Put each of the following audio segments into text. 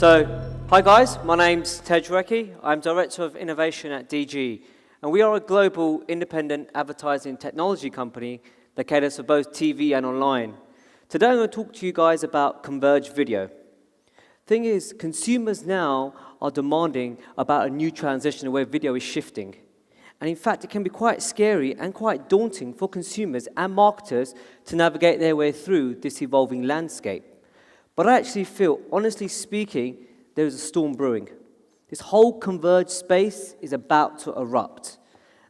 Hi guys, my name's Rekhi. I'm Director of Innovation at DG, and we are a global independent advertising technology company that caters for both TV and online. Today I'm going to talk to you guys about converged video. Thing is, consumers now are demanding about a new transition where video is shifting. And in fact, it can be quite scary and quite daunting for consumers and marketers to navigate their way through this evolving landscape. But I actually feel, honestly speaking, there is a storm brewing. This whole converged space is about to erupt.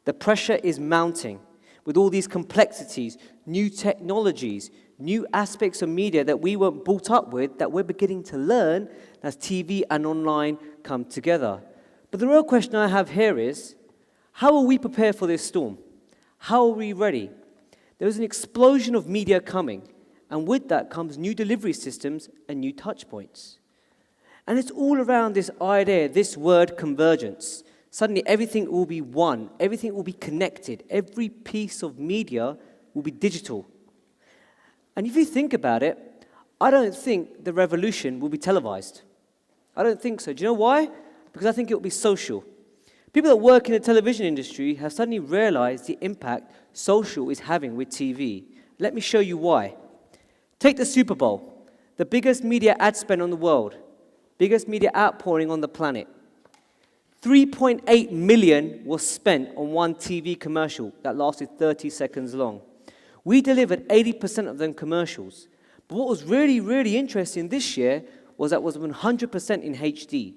The pressure is mounting with all these complexities, new technologies, new aspects of media that we weren't brought up with, that we're beginning to learn as TV and online come together. But the real question I have here is, how will we prepare for this storm? How are we ready? There is an explosion of media coming, and with that comes new delivery systems and new touch points. And it's all around this idea, this word convergence. Suddenly everything will be one, everything will be connected, every piece of media will be digital. And if you think about it, I don't think the revolution will be televised. I don't think so. Do you know why? Because I think it will be social. People that work in the television industry have suddenly realized the impact social is having with TV. Let me show you why. Take the Super Bowl, the biggest media ad spend on the world, biggest media outpouring on the planet. 3.8 million was spent on one TV commercial that lasted 30 seconds long. We delivered 80% of them commercials. But what was really, really interesting this year was that it was 100% in HD.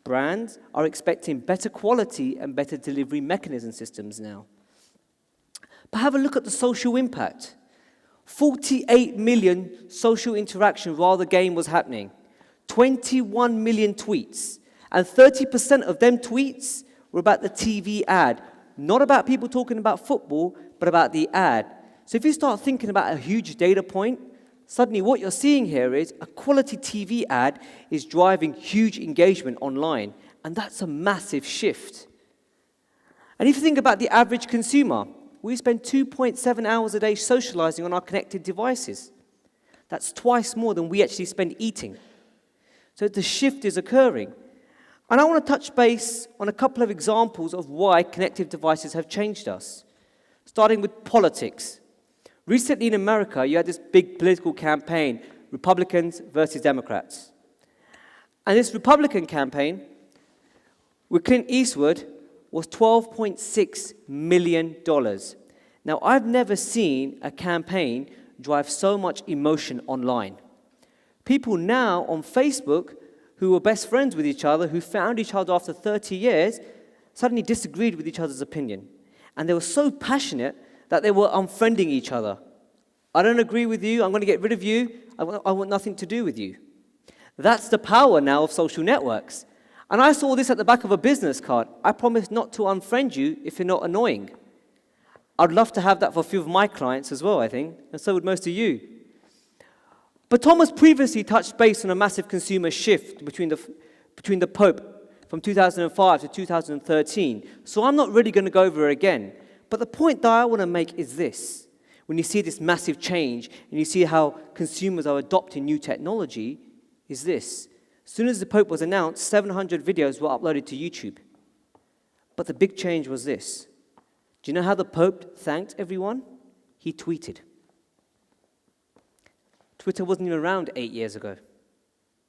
Brands are expecting better quality and better delivery mechanism systems now. But have a look at the social impact. 48 million social interactions while the game was happening. 21 million tweets. And 30% of them tweets were about the TV ad. Not about people talking about football, but about the ad. So if you start thinking about a huge data point, suddenly what you're seeing here is a quality TV ad is driving huge engagement online. And that's a massive shift. And if you think about the average consumer, we spend 2.7 hours a day socializing on our connected devices. That's twice more than we actually spend eating. So the shift is occurring. And I want to touch base on a couple of examples of why connected devices have changed us. Starting with politics. Recently in America, you had this big political campaign, Republicans versus Democrats. And this Republican campaign with Clint Eastwood was $12.6 million. Now, I've never seen a campaign drive so much emotion online. People now on Facebook who were best friends with each other, who found each other after 30 years, suddenly disagreed with each other's opinion. And they were so passionate that they were unfriending each other. I don't agree with you, I'm going to get rid of you, I want nothing to do with you. That's the power now of social networks. And I saw this at the back of a business card. I promise not to unfriend you if you're not annoying. I'd love to have that for a few of my clients as well, I think, and so would most of you. But Thomas previously touched base on a massive consumer shift between the Pope from 2005 to 2013. So I'm not really going to go over it again. But the point that I want to make is this. When you see this massive change and you see how consumers are adopting new technology, is this. As soon as the Pope was announced, 700 videos were uploaded to YouTube. But the big change was this. Do you know how the Pope thanked everyone? He tweeted. Twitter wasn't even around 8 years ago.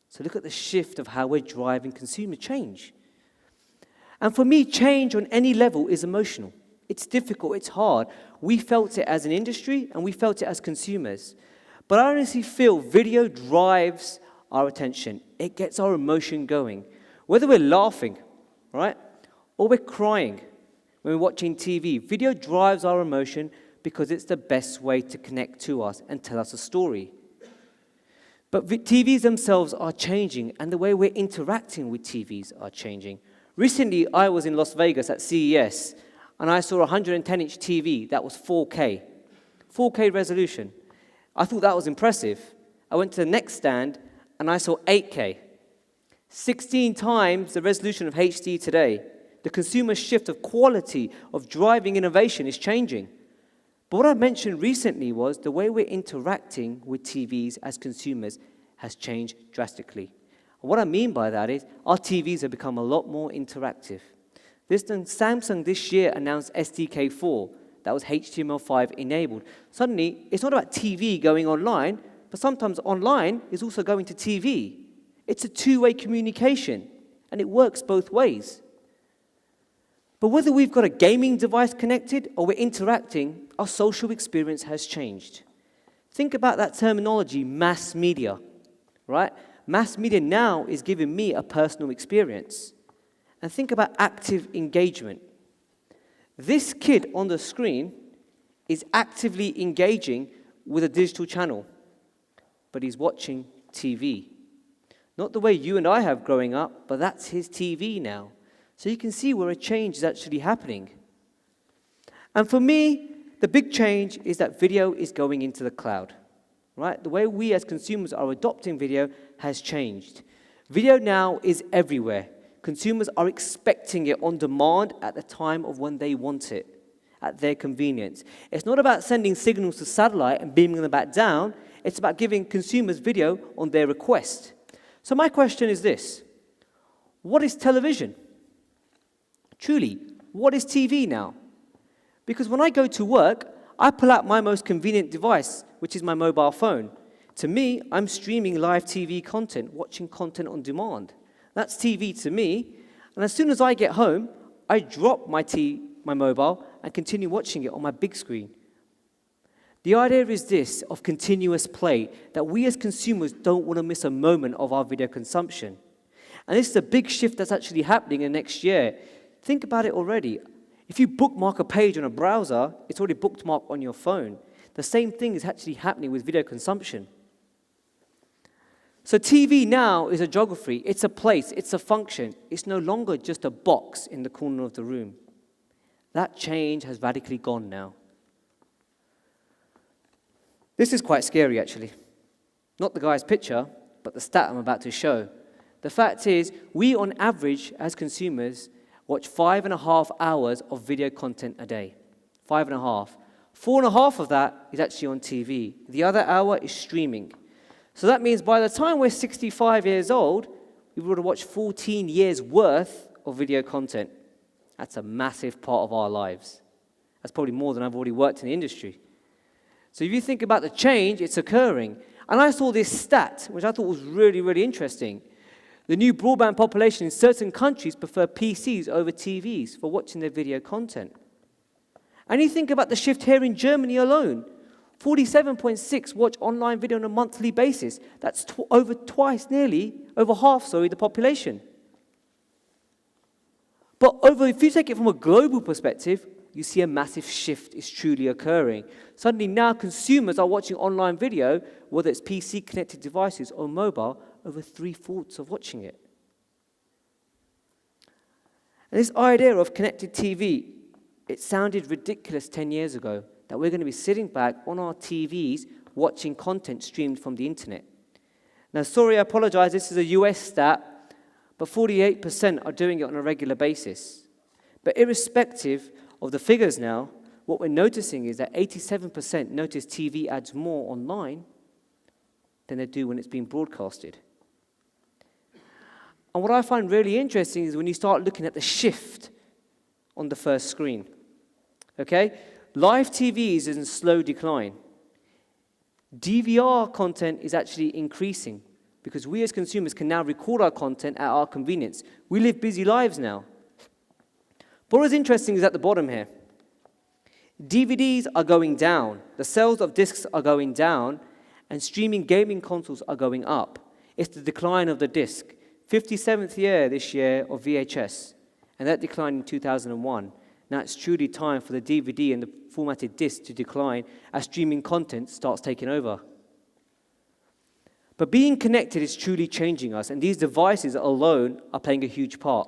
So look at the shift of how we're driving consumer change. And for me, change on any level is emotional. It's difficult, it's hard. We felt it as an industry and we felt it as consumers. But I honestly feel video drives our attention. It gets our emotion going. Whether we're laughing, right, or we're crying when we're watching TV, video drives our emotion because it's the best way to connect to us and tell us a story. But TVs themselves are changing, and the way we're interacting with TVs are changing. Recently, I was in Las Vegas at CES, and I saw a 110-inch TV that was 4K. 4K resolution. I thought that was impressive. I went to the next stand, and I saw 8K. 16 times the resolution of HD today. The consumer shift of quality, of driving innovation is changing. But what I mentioned recently was the way we're interacting with TVs as consumers has changed drastically. And what I mean by that is our TVs have become a lot more interactive. Samsung this year announced SDK4 that was HTML5 enabled. Suddenly, it's not about TV going online, but sometimes online is also going to TV. It's a two-way communication, and it works both ways. But whether we've got a gaming device connected or we're interacting, our social experience has changed. Think about that terminology, mass media, right? Mass media now is giving me a personal experience. And think about active engagement. This kid on the screen is actively engaging with a digital channel, but he's watching TV. Not the way you and I have growing up, but that's his TV now. So you can see where a change is actually happening. And for me, the big change is that video is going into the cloud, right? The way we as consumers are adopting video has changed. Video now is everywhere. Consumers are expecting it on demand at the time of when they want it, at their convenience. It's not about sending signals to satellite and beaming them back down. It's about giving consumers video on their request. So my question is this: what is television? Truly, what is TV now? Because when I go to work, I pull out my most convenient device, which is my mobile phone. To me, I'm streaming live TV content, watching content on demand. That's TV to me. And as soon as I get home, I drop my mobile and continue watching it on my big screen. The idea is this, of continuous play, that we as consumers don't want to miss a moment of our video consumption. And this is a big shift that's actually happening in the next year. Think about it already. If you bookmark a page on a browser, it's already bookmarked on your phone. The same thing is actually happening with video consumption. So TV now is a geography, it's a place, it's a function. It's no longer just a box in the corner of the room. That change has radically gone now. This is quite scary, actually. Not the guy's picture, but the stat I'm about to show. The fact is, we on average, as consumers, watch 5.5 hours of video content a day. 5.5. 4.5 of that is actually on TV. The other hour is streaming. So that means by the time we're 65 years old, we would have watched 14 years worth of video content. That's a massive part of our lives. That's probably more than I've already worked in the industry. So if you think about the change, it's occurring. And I saw this stat, which I thought was really, really interesting. The new broadband population in certain countries prefer PCs over TVs for watching their video content. And you think about the shift here in Germany alone. 47.6 watch online video on a monthly basis. That's over half the population. But if you take it from a global perspective, you see a massive shift is truly occurring. Suddenly now consumers are watching online video, whether it's PC-connected devices or mobile, over 3/4 of watching it. And this idea of connected TV, it sounded ridiculous 10 years ago, that we're going to be sitting back on our TVs watching content streamed from the internet. Now, sorry, I apologize, this is a US stat, but 48% are doing it on a regular basis. But irrespective of the figures now, what we're noticing is that 87% notice TV ads more online than they do when it's being broadcasted. And what I find really interesting is when you start looking at the shift on the first screen. Okay? Live TV is in slow decline. DVR content is actually increasing because we as consumers can now record our content at our convenience. We live busy lives now. But what is interesting is at the bottom here. DVDs are going down, the sales of discs are going down, and streaming gaming consoles are going up. It's the decline of the disc. 57th year this year of VHS, and that declined in 2001. Now it's truly time for the DVD and the formatted disc to decline as streaming content starts taking over. But being connected is truly changing us, and these devices alone are playing a huge part.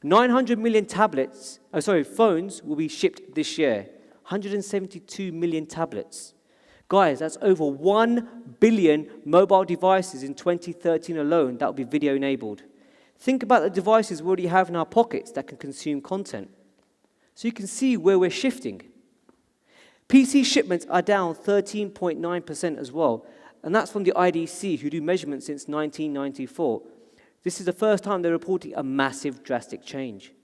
900 million phones will be shipped this year. 172 million tablets. Guys, that's over 1 billion mobile devices in 2013 alone that will be video enabled. Think about the devices we already have in our pockets that can consume content. So you can see where we're shifting. PC shipments are down 13.9% as well, and that's from the IDC, who do measurements since 1994. This is the first time they're reporting a massive, drastic change.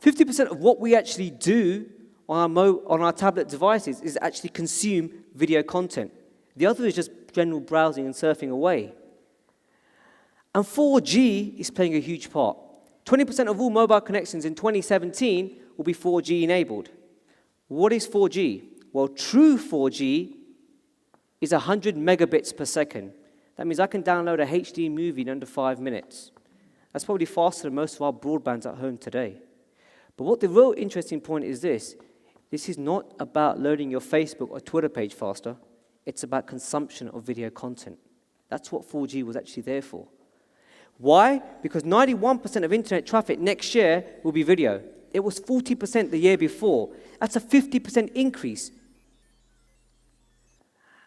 50% of what we actually do on our tablet devices is actually consume video content. The other is just general browsing and surfing away. And 4G is playing a huge part. 20% of all mobile connections in 2017 will be 4G enabled. What is 4G? Well, true 4G is 100 megabits per second. That means I can download a HD movie in under 5 minutes. That's probably faster than most of our broadbands at home today. But what the real interesting point is this is not about loading your Facebook or Twitter page faster. It's about consumption of video content. That's what 4G was actually there for. Why? Because 91% of internet traffic next year will be video. It was 40% the year before. That's a 50% increase.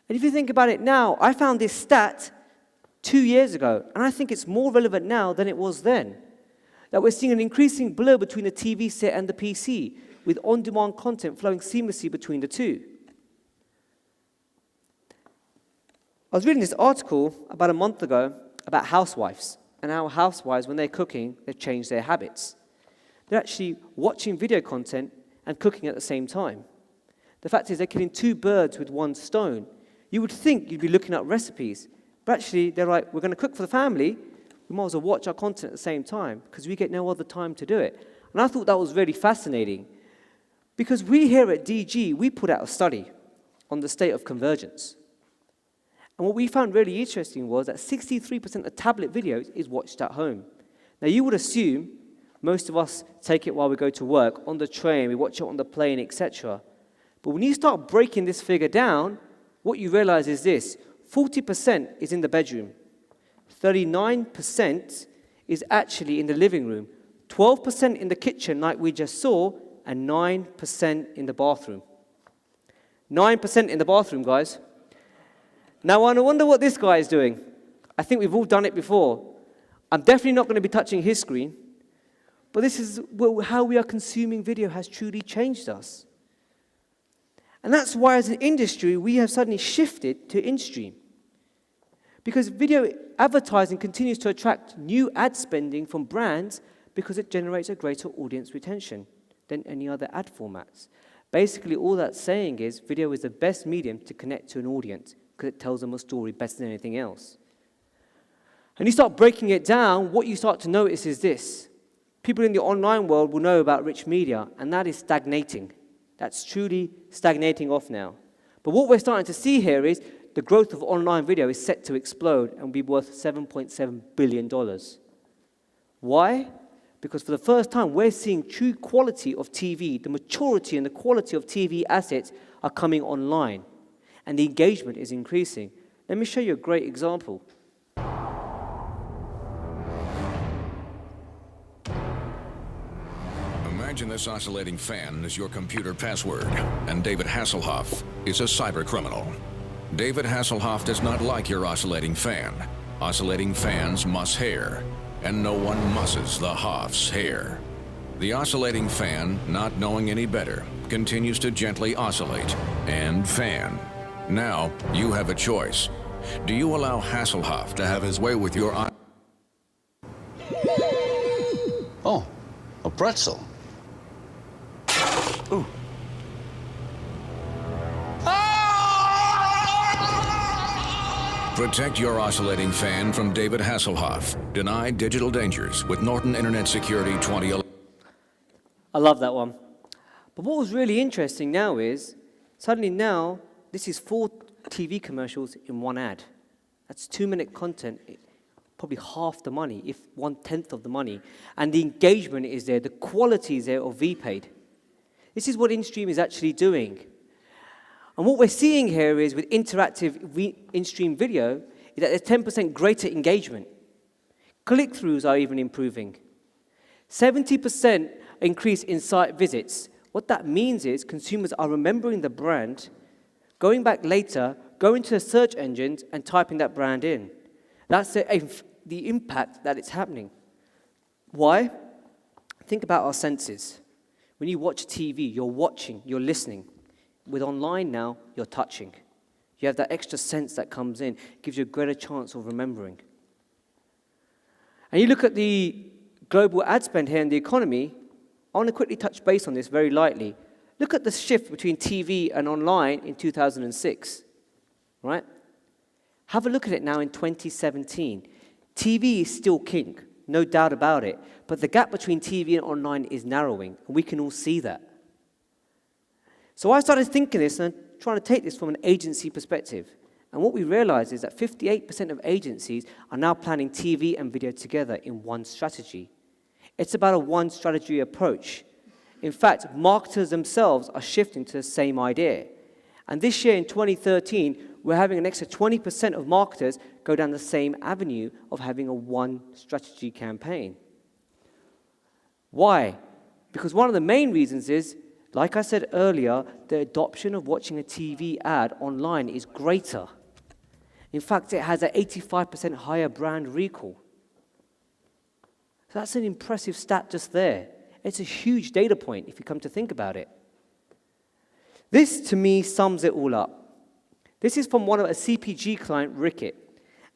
And if you think about it now, I found this stat 2 years ago, and I think it's more relevant now than it was then. That we're seeing an increasing blur between the TV set and the PC, with on-demand content flowing seamlessly between the two. I was reading this article about a month ago about housewives, and how housewives, when they're cooking, they've changed their habits. They're actually watching video content and cooking at the same time. The fact is they're killing two birds with one stone. You would think you'd be looking at recipes, but actually they're like, we're going to cook for the family, we might as well watch our content at the same time because we get no other time to do it. And I thought that was really fascinating because we here at DG, we put out a study on the state of convergence. And what we found really interesting was that 63% of tablet videos is watched at home. Now you would assume most of us take it while we go to work, on the train, we watch it on the plane, etc. But when you start breaking this figure down, what you realize is this: 40% is in the bedroom, 39% is actually in the living room, 12% in the kitchen like we just saw, and 9% in the bathroom. 9% in the bathroom, guys. Now I wonder what this guy is doing. I think we've all done it before. I'm definitely not going to be touching his screen, but this is how we are consuming video has truly changed us. And that's why as an industry, we have suddenly shifted to in-stream. Because video advertising continues to attract new ad spending from brands because it generates a greater audience retention than any other ad formats. Basically, all that's saying is video is the best medium to connect to an audience because it tells them a story better than anything else. And you start breaking it down, what you start to notice is this. People in the online world will know about rich media, and that is stagnating. That's truly stagnating off now. But what we're starting to see here is the growth of online video is set to explode and be worth $7.7 billion. Why? Because for the first time, we're seeing true quality of TV. The maturity and the quality of TV assets are coming online, and the engagement is increasing. Let me show you a great example. Imagine this oscillating fan is your computer password, and David Hasselhoff is a cyber criminal. David Hasselhoff does not like your oscillating fan. Oscillating fans muss hair, and no one musses the Hoff's hair. The oscillating fan, not knowing any better, continues to gently oscillate and fan. Now, you have a choice. Do you allow Hasselhoff to have his way with your Oh, a pretzel. Ooh. Protect your oscillating fan from David Hasselhoff. Deny digital dangers with Norton Internet Security 2011. I love that one. But what was really interesting now is, suddenly now, this is 4 TV commercials in one ad. That's 2-minute content, probably half the money, if 1/10 of the money. And the engagement is there, the quality is there of VPaid. This is what in-stream is actually doing. And what we're seeing here is with interactive in-stream video, is that there's 10% greater engagement. Click-throughs are even improving. 70% increase in site visits. What that means is consumers are remembering the brand, going back later, going to the search engines and typing that brand in. That's the impact that it's happening. Why? Think about our senses. When you watch TV, you're watching, you're listening. With online now, you're touching. You have that extra sense that comes in, gives you a greater chance of remembering. And you look at the global ad spend here in the economy, I want to quickly touch base on this very lightly. Look at the shift between TV and online in 2006, right? Have a look at it now in 2017. TV is still king, no doubt about it, but the gap between TV and online is narrowing, and we can all see that. So I started thinking this and trying to take this from an agency perspective. And what we realized is that 58% of agencies are now planning TV and video together in one strategy. It's about a one strategy approach. In fact, marketers themselves are shifting to the same idea. And this year in 2013, we're having an extra 20% of marketers go down the same avenue of having a one strategy campaign. Why? Because one of the main reasons is, like I said earlier, the adoption of watching a TV ad online is greater. In fact, it has an 85% higher brand recall. So that's an impressive stat just there. It's a huge data point if you come to think about it. This, to me, sums it all up. This is from a CPG client, Rekhi,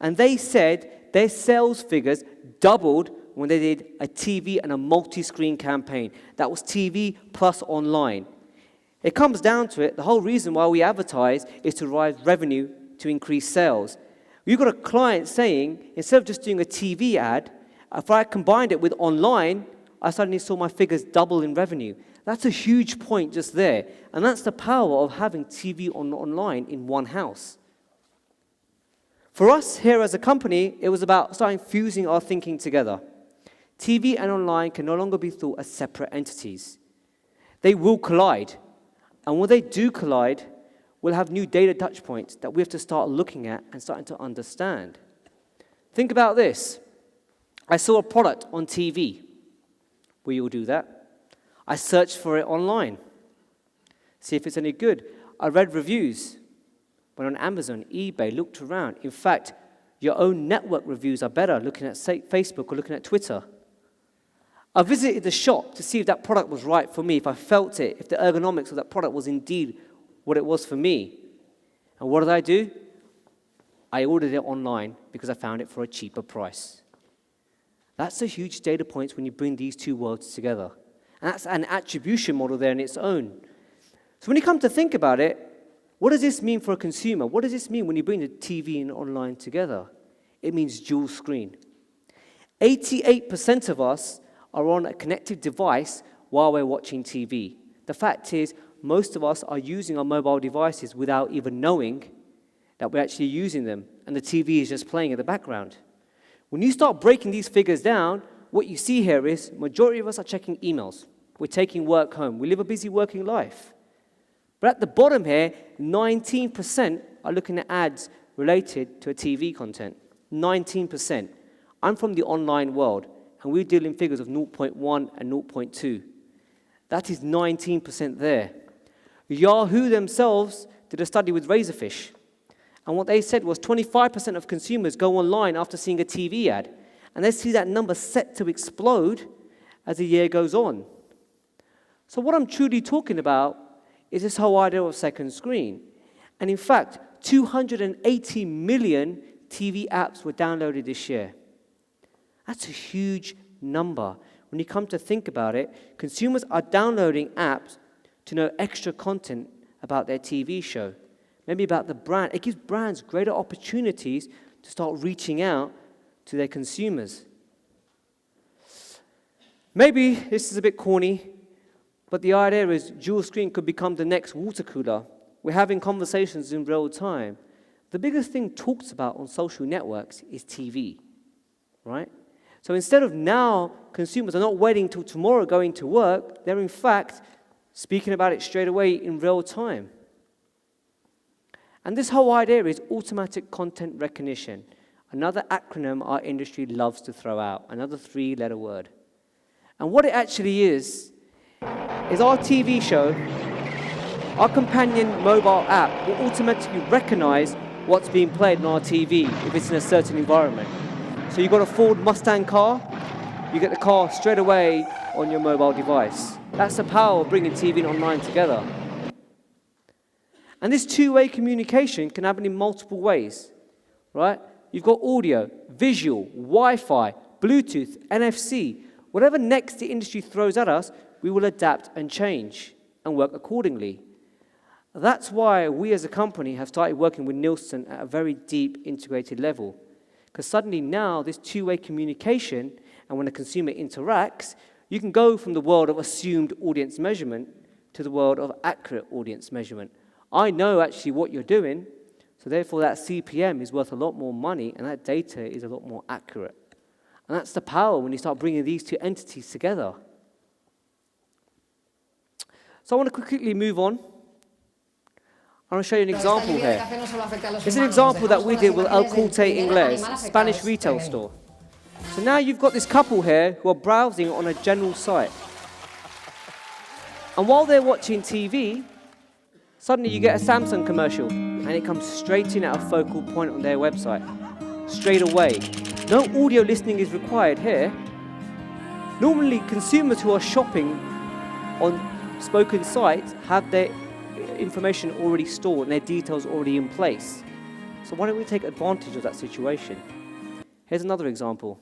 and they said their sales figures doubled when they did a TV and a multi-screen campaign. That was TV plus online. It comes down to it, the whole reason why we advertise is to raise revenue to increase sales. You've got a client saying, instead of just doing a TV ad, if I combined it with online, I suddenly saw my figures double in revenue. That's a huge point just there. And that's the power of having TV online in one house. For us here as a company, it was about starting fusing our thinking together. TV and online can no longer be thought as separate entities. They will collide. And when they do collide, we'll have new data touch points that we have to start looking at and starting to understand. Think about this. I saw a product on TV. We all do that. I searched for it online. See if it's any good. I read reviews. Went on Amazon, eBay, looked around. In fact, your own network reviews are better looking at Facebook or looking at Twitter. I visited the shop to see if that product was right for me, if I felt it, if the ergonomics of that product was indeed what it was for me. And what did I do? I ordered it online because I found it for a cheaper price. That's a huge data point when you bring these two worlds together. And that's an attribution model there in its own. So when you come to think about it, what does this mean for a consumer? What does this mean when you bring the TV and online together? It means dual screen. 88% of us are on a connected device while we're watching TV. The fact is, most of us are using our mobile devices without even knowing that we're actually using them, and the TV is just playing in the background. When you start breaking these figures down, what you see here is majority of us are checking emails. We're taking work home. We live a busy working life. But at the bottom here, 19% are looking at ads related to a TV content. 19%. I'm from the online world, and we deal in figures of 0.1 and 0.2. That is 19% there. Yahoo themselves did a study with Razorfish, and what they said was 25% of consumers go online after seeing a TV ad, and they see that number set to explode as the year goes on. So what I'm truly talking about is this whole idea of second screen. And in fact, 280 million TV apps were downloaded this year. That's a huge number. When you come to think about it, consumers are downloading apps to know extra content about their TV show, maybe about the brand. It gives brands greater opportunities to start reaching out to their consumers. Maybe this is a bit corny, but the idea is dual screen could become the next water cooler. We're having conversations in real time. The biggest thing talked about on social networks is TV, right? So instead of now, consumers are not waiting till tomorrow going to work, they're in fact speaking about it straight away in real time. And this whole idea is automatic content recognition, another acronym our industry loves to throw out, another three-letter word. And what it actually is our TV show, our companion mobile app will automatically recognize what's being played on our TV if it's in a certain environment. So you've got a Ford Mustang car, you get the car straight away on your mobile device. That's the power of bringing TV and online together. And this two-way communication can happen in multiple ways, right? You've got audio, visual, Wi-Fi, Bluetooth, NFC, whatever next the industry throws at us, we will adapt and change and work accordingly. That's why we as a company have started working with Nielsen at a very deep integrated level. Because suddenly now this two-way communication, and when a consumer interacts, you can go from the world of assumed audience measurement to the world of accurate audience measurement. I know actually what you're doing, so therefore that CPM is worth a lot more money and that data is a lot more accurate. And that's the power when you start bringing these two entities together. So I want to quickly move on. I want to show you an example here. It's an example that we did with El Corte Inglés, Spanish retail store. So now you've got this couple here who are browsing on a general site. And while they're watching TV, suddenly you get a Samsung commercial and it comes straight in at a focal point on their website. Straight away. No audio listening is required here. Normally, consumers who are shopping on spoken sites have their information already stored and their details already in place. So why don't we take advantage of that situation? Here's another example.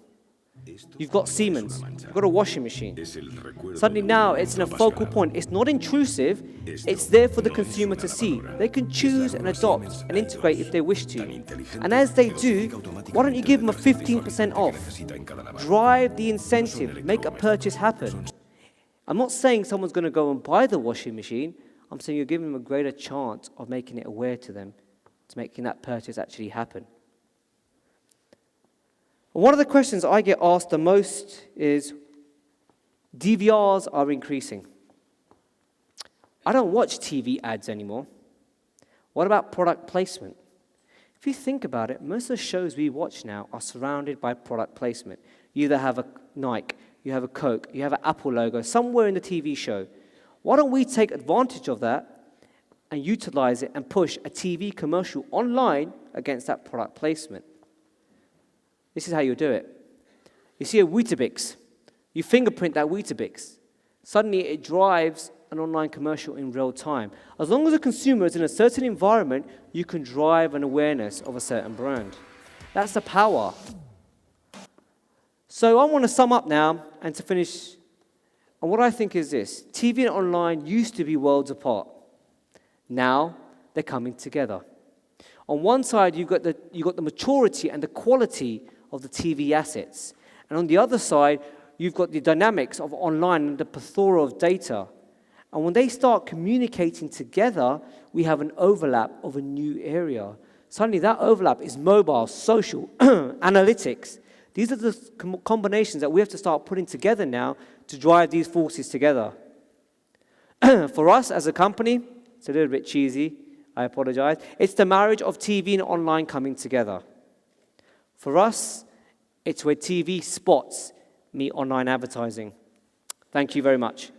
You've got Siemens, you've got a washing machine. Suddenly now it's in a focal point. It's not intrusive, it's there for the consumer to see. They can choose and adopt and integrate if they wish to. And as they do, why don't you give them a 15% off? Drive the incentive, make a purchase happen. I'm not saying someone's going to go and buy the washing machine. I'm saying you're giving them a greater chance of making it aware to them, to making that purchase actually happen. One of the questions I get asked the most is, DVRs are increasing. I don't watch TV ads anymore. What about product placement? If you think about it, most of the shows we watch now are surrounded by product placement. You either have a Nike, you have a Coke, you have an Apple logo somewhere in the TV show. Why don't we take advantage of that and utilize it and push a TV commercial online against that product placement? This is how you do it. You see a Weetabix. You fingerprint that Weetabix. Suddenly it drives an online commercial in real time. As long as the consumer is in a certain environment, you can drive an awareness of a certain brand. That's the power. So I want to sum up now and to finish. And what I think is this. TV and online used to be worlds apart. Now they're coming together. On one side, you've got the maturity and the quality of the TV assets. And on the other side, you've got the dynamics of online and the plethora of data. And when they start communicating together, we have an overlap of a new area. Suddenly that overlap is mobile, social, analytics. These are the combinations that we have to start putting together now to drive these forces together. For us as a company, it's a little bit cheesy, I apologize. It's the marriage of TV and online coming together. For us, it's where TV spots meet online advertising. Thank you very much.